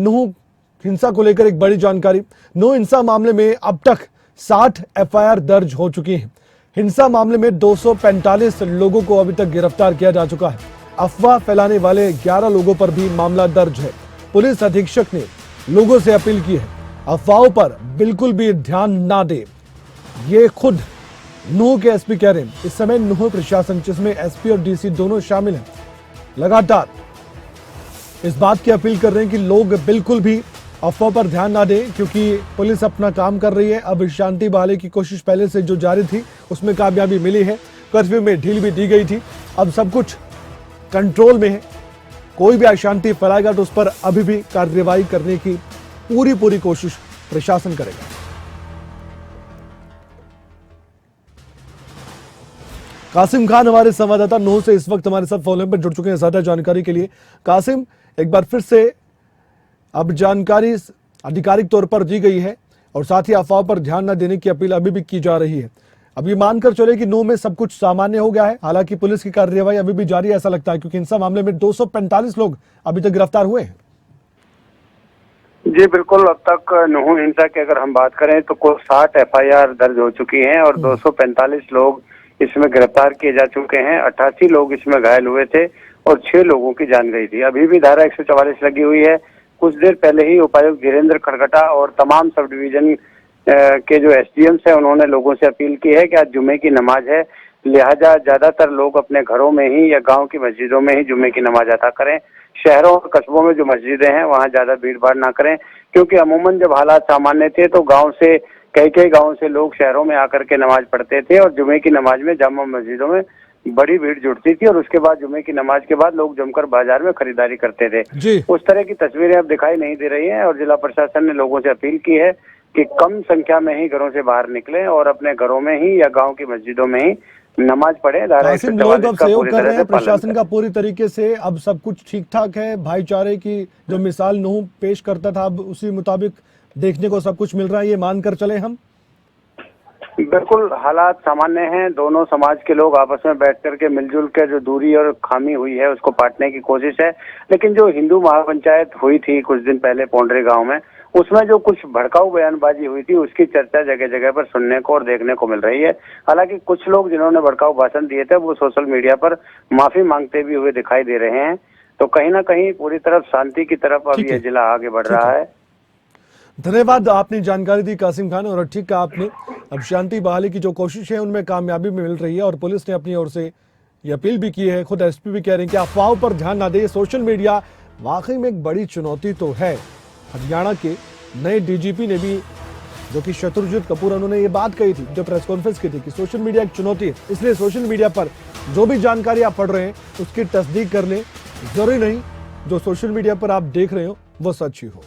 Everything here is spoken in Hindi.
नूह हिंसा को लेकर एक बड़ी जानकारी। नूह हिंसा मामले में अब तक 60 एफआईआर दर्ज हो चुकी हैं। हिंसा मामले में 245 लोगों को अभी तक गिरफ्तार किया जा चुका है। अफवाह फैलाने वाले 11 लोगों पर भी मामला दर्ज है। पुलिस अधीक्षक ने लोगों से अपील की है, अफवाहों पर बिल्कुल भी ध्यान ना दे। ये खुद नूह के एसपी कह रहे हैं। इस समय नूह प्रशासन, जिसमें एसपी और डीसी दोनों शामिल हैं, लगातार इस बात की अपील कर रहे हैं कि लोग बिल्कुल भी अफवाह पर ध्यान ना दें, क्योंकि पुलिस अपना काम कर रही है। अब शांति बहाली की कोशिश पहले से जो जारी थी उसमें कामयाबी मिली है। कर्फ्यू में ढील भी दी गई थी, अब सब कुछ कंट्रोल में है। कोई भी अशांति फैलाएगा तो उस पर अभी भी कार्रवाई करने की पूरी कोशिश प्रशासन करेगा। कासिम खान हमारे संवाददाता नूह से इस वक्त हमारे साथ फोन पर जुड़ चुके हैं ज्यादा जानकारी के लिए। कासिम, एक बार फिर से अब जानकारी आधिकारिक तौर पर दी गई है और साथ ही अफवाह पर ध्यान न देने की अपील अभी भी की जा रही है। अब ये मानकर चले कि नूह में सब कुछ सामान्य हो गया है, हालांकि पुलिस की कार्रवाई अभी भी जारी है ऐसा लगता है, क्योंकि हिंसा मामले में 245 लोग अभी तक गिरफ्तार हुए हैं। जी बिल्कुल, अब तक नूह हिंसा की अगर हम बात करें तो कुल 60 एफआईआर दर्ज हो चुकी हैं और 245 लोग इसमें गिरफ्तार किए जा चुके हैं। 88 लोग इसमें घायल हुए थे और 6 लोगों की जान गई थी। अभी भी धारा 144 लगी हुई है। कुछ देर पहले ही उपायुक्त धीरेन्द्र खड़गटा और तमाम सब डिवीजन के जो एसडीएम्स हैं उन्होंने लोगों से अपील की है कि आज जुम्मे की नमाज है, लिहाजा ज्यादातर लोग अपने घरों में ही या गांव की मस्जिदों में ही जुम्मे की नमाज अदा करें। शहरों और कस्बों में जो मस्जिदें हैं वहां ज्यादा भीड़ भाड़ ना करें, क्योंकि अमूमन जब हालात सामान्य थे तो गांव से कई गांवों से लोग शहरों में आकर के नमाज पढ़ते थे और जुम्मे की नमाज में जामा मस्जिदों में बड़ी भीड़ जुटती थी और उसके बाद जुम्मे की नमाज के बाद लोग जमकर बाजार में खरीदारी करते थे। उस तरह की तस्वीरें अब दिखाई नहीं दे रही हैं और जिला प्रशासन ने लोगों से अपील की है कि कम संख्या में ही घरों से बाहर निकलें और अपने घरों में ही या गांव की मस्जिदों में ही नमाज पढ़े। लोग अब सहयोग कर रहे हैं प्रशासन का पूरी तरीके से। अब सब कुछ ठीक ठाक है। भाईचारे की जो मिसाल नूह पेश करता था अब उसी मुताबिक देखने को सब कुछ मिल रहा है, ये मानकर चले हम। बिल्कुल, हालात सामान्य हैं। दोनों समाज के लोग आपस में बैठ करके मिलजुल के जो दूरी और खामी हुई है उसको पाटने की कोशिश है। लेकिन जो हिंदू महापंचायत हुई थी कुछ दिन पहले पौंडरे गांव में, उसमें जो कुछ भड़काऊ बयानबाजी हुई थी उसकी चर्चा जगह जगह पर सुनने को और देखने को मिल रही है। हालांकि कुछ लोग जिन्होंने भड़काऊ भाषण दिए थे वो सोशल मीडिया पर माफी मांगते भी हुए दिखाई दे रहे हैं। तो कहीं ना कहीं पूरी तरफ शांति की तरफ अब ये जिला आगे बढ़ रहा है। धन्यवाद, आपने जानकारी दी कासिम खान। और ठीक कहा आपने, अब शांति बहाली की जो कोशिश है उनमें कामयाबी मिल रही है और पुलिस ने अपनी ओर से ये अपील भी की है। खुद एसपी भी कह रहे हैं कि अफवाहों पर ध्यान ना दे। सोशल मीडिया वाकई में एक बड़ी चुनौती तो है। हरियाणा के नए डीजीपी ने भी, जो कि शत्रुजीत कपूर, उन्होंने ये बात कही थी जो प्रेस कॉन्फ्रेंस की थी कि सोशल मीडिया एक चुनौती है, इसलिए सोशल मीडिया पर जो भी जानकारी आप पढ़ रहे हैं उसकी तस्दीक कर लें। जरूरी नहीं जो सोशल मीडिया पर आप देख रहे हो वो सच ही हो।